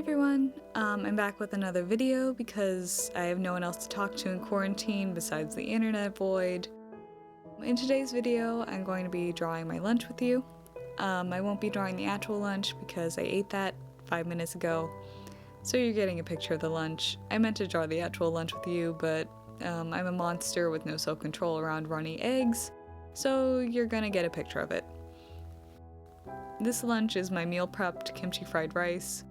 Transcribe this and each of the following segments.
everyone, I'm back with another video because I have no one else to talk to in quarantine besides the internet void. In today's video, I'm going to be drawing my lunch with you. I won't be drawing the actual lunch because I ate that 5 minutes ago, so you're getting a picture of the lunch. I meant to draw the actual lunch with you, but I'm a monster with no self-control around runny eggs, so you're gonna get a picture of it. This lunch is my meal prepped kimchi fried rice.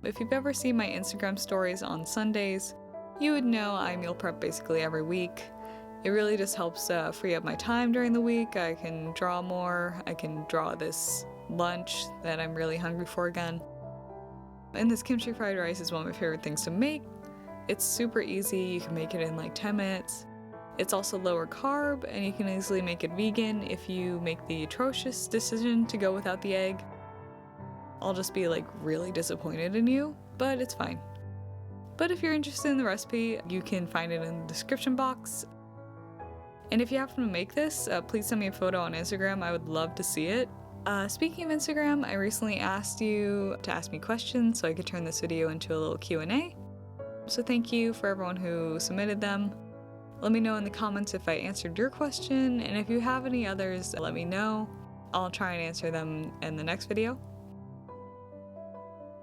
If you've ever seen my Instagram stories on Sundays, you would know I meal prep basically every week. It really just helps free up my time during the week. I can draw more, I can draw this lunch that I'm really hungry for again. And this kimchi fried rice is one of my favorite things to make. It's super easy, you can make it in like 10 minutes. It's also lower carb, and you can easily make it vegan if you make the atrocious decision to go without the egg. I'll just be like really disappointed in you, but it's fine. But if you're interested in the recipe, you can find it in the description box. And if you happen to make this, please send me a photo on Instagram. I would love to see it. Speaking of Instagram, I recently asked you to ask me questions so I could turn this video into a little Q&A. So thank you for everyone who submitted them. Let me know in the comments if I answered your question, and if you have any others, let me know. I'll try and answer them in the next video.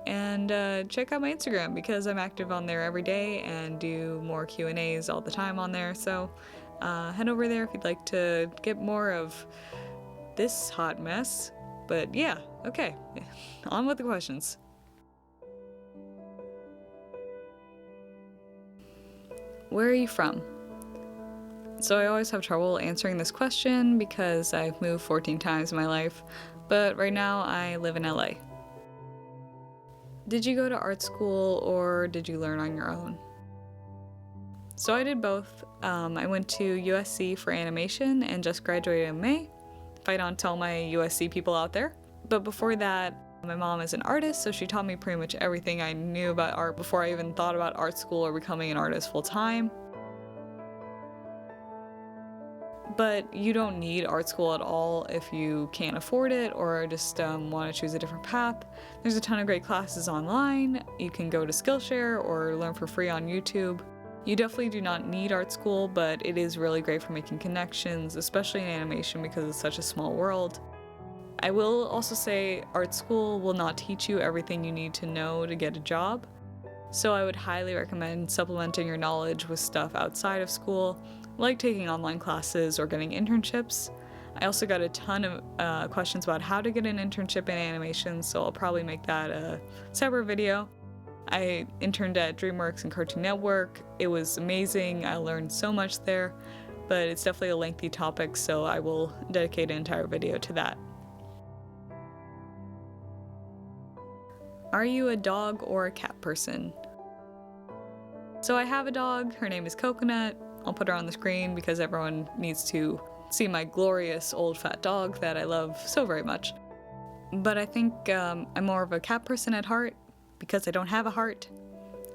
And check out my Instagram because I'm active on there every day and do more Q&As all the time on there, so head over there if you'd like to get more of this hot mess. But yeah, okay, on with the questions. Where are you from? So I always have trouble answering this question because I've moved 14 times in my life, but right now I live in LA. Did you go to art school or did you learn on your own? So I did both. I went to USC for animation and just graduated in May. If I don't tell my USC people out there. But before that, my mom is an artist, so she taught me pretty much everything I knew about art before I even thought about art school or becoming an artist full time. But you don't need art school at all if you can't afford it or just want to choose a different path. There's a ton of great classes online. You can go to Skillshare or learn for free on YouTube. You definitely do not need art school, but it is really great for making connections, especially in animation because it's such a small world. I will also say art school will not teach you everything you need to know to get a job. So I would highly recommend supplementing your knowledge with stuff outside of school, like taking online classes or getting internships. I also got a ton of questions about how to get an internship in animation, so I'll probably make that a separate video. I interned at DreamWorks and Cartoon Network. It was amazing. I learned so much there, but it's definitely a lengthy topic, so I will dedicate an entire video to that. Are you a dog or a cat person? So I have a dog. Her name is Coconut. I'll put her on the screen because everyone needs to see my glorious old fat dog that I love so very much. But I think I'm more of a cat person at heart because I don't have a heart.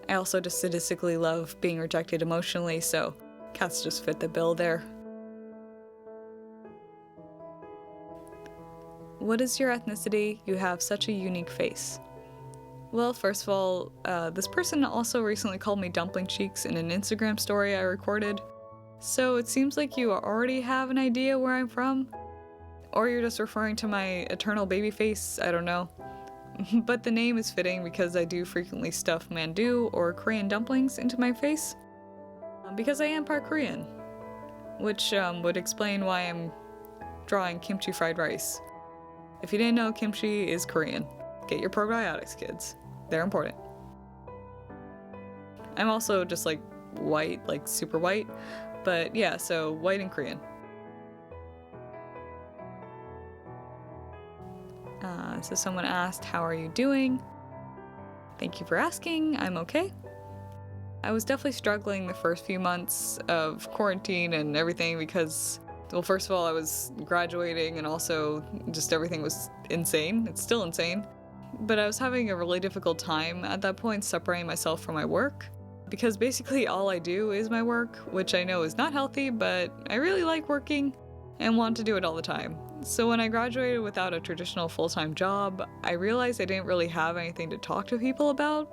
I also just sadistically love being rejected emotionally, so cats just fit the bill there. What is your ethnicity? You have such a unique face. Well, first of all, this person also recently called me dumpling cheeks in an Instagram story I recorded. So it seems like you already have an idea where I'm from. Or you're just referring to my eternal baby face, I don't know. But the name is fitting because I do frequently stuff mandu or Korean dumplings into my face. Because I am part Korean. Which would explain why I'm drawing kimchi fried rice. If you didn't know, kimchi is Korean. Get your probiotics, kids. They're important. I'm also just like white, like super white. But yeah, so white and Korean. So someone asked, how are you doing? Thank you for asking. I'm okay. I was definitely struggling the first few months of quarantine and everything because, well, first of all, I was graduating and also just everything was insane. It's still insane. But I was having a really difficult time at that point separating myself from my work because basically all I do is my work, which I know is not healthy, but I really like working and want to do it all the time. So when I graduated without a traditional full-time job, I realized I didn't really have anything to talk to people about.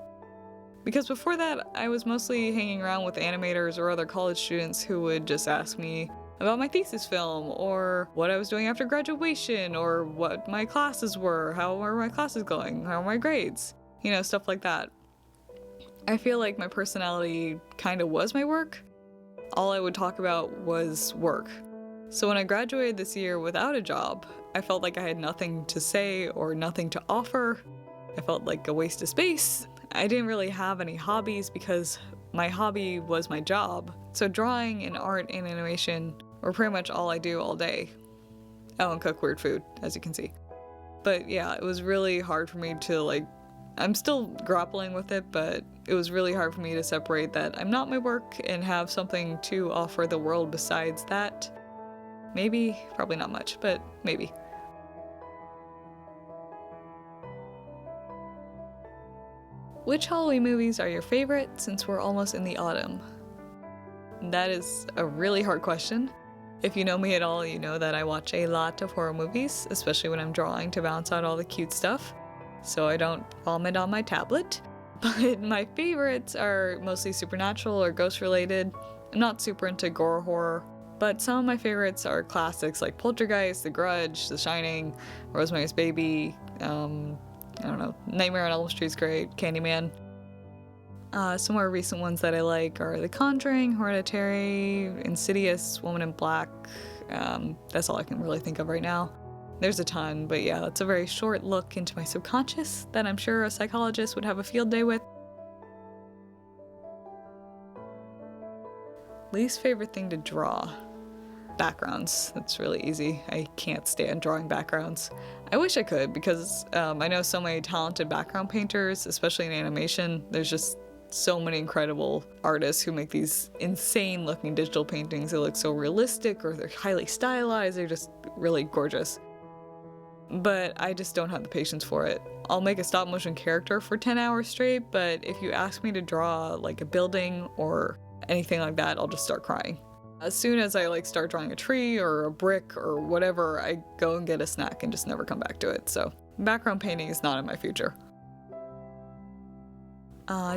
Because before that, I was mostly hanging around with animators or other college students who would just ask me about my thesis film, or what I was doing after graduation, or what my classes were, how are my classes going, how are my grades, you know, stuff like that. I feel like my personality kind of was my work. All I would talk about was work. So when I graduated this year without a job, I felt like I had nothing to say or nothing to offer. I felt like a waste of space. I didn't really have any hobbies because my hobby was my job. So drawing and art and animation were pretty much all I do all day. Oh, and cook weird food, as you can see. But yeah, it was really hard for me to I'm still grappling with it, but it was really hard for me to separate that I'm not my work and have something to offer the world besides that. Maybe, probably not much, but maybe. Which Halloween movies are your favorite since we're almost in the autumn? That is a really hard question. If you know me at all, you know that I watch a lot of horror movies, especially when I'm drawing to balance out all the cute stuff, so I don't vomit on my tablet. But my favorites are mostly supernatural or ghost related. I'm not super into gore horror, but some of my favorites are classics like Poltergeist, The Grudge, The Shining, Rosemary's Baby, I don't know, Nightmare on Elm Street's great, Candyman. Some more recent ones that I like are The Conjuring, Hereditary, Insidious, Woman in Black. That's all I can really think of right now. There's a ton, but yeah, that's a very short look into my subconscious that I'm sure a psychologist would have a field day with. Least favorite thing to draw? Backgrounds. That's really easy. I can't stand drawing backgrounds. I wish I could because I know so many talented background painters, especially in animation. There's just so many incredible artists who make these insane looking digital paintings that look so realistic, or they're highly stylized. They're just really gorgeous. But I just don't have the patience for it. I'll make a stop motion character for 10 hours straight, but if you ask me to draw like a building or anything like that, I'll just start crying. As soon as I start drawing a tree or a brick or whatever, I go and get a snack and just never come back to it. So background painting is not in my future.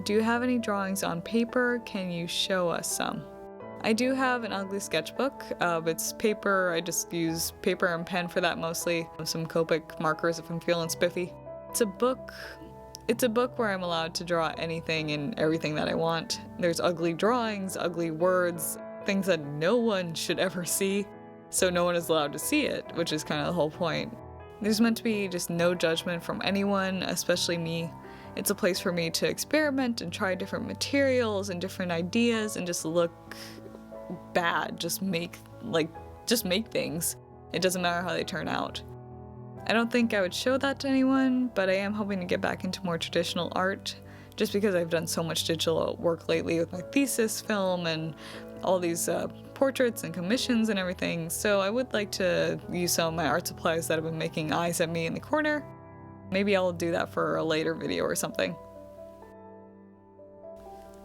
Do you have any drawings on paper? Can you show us some? I do have an ugly sketchbook. It's paper. I just use paper and pen for that mostly. Some Copic markers if I'm feeling spiffy. It's a book where I'm allowed to draw anything and everything that I want. There's ugly drawings, ugly words, things that no one should ever see, so no one is allowed to see it, which is kind of the whole point. There's meant to be just no judgment from anyone, especially me. It's a place for me to experiment and try different materials and different ideas and just look bad, just make things. It doesn't matter how they turn out. I don't think I would show that to anyone, but I am hoping to get back into more traditional art, just because I've done so much digital work lately with my thesis film and all these portraits and commissions and everything, so I would like to use some of my art supplies that have been making eyes at me in the corner. Maybe I'll do that for a later video or something.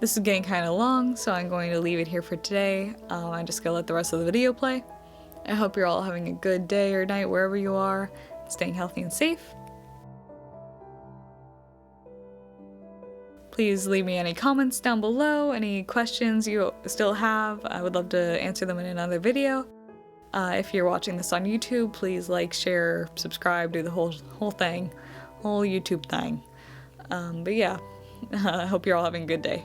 This is getting kind of long, so I'm going to leave it here for today. I'm just going to let the rest of the video play. I hope you're all having a good day or night wherever you are, staying healthy and safe. Please leave me any comments down below, any questions you still have. I would love to answer them in another video. If you're watching this on YouTube, please like, share, subscribe, do the whole thing, whole YouTube thing. But yeah, I hope you're all having a good day.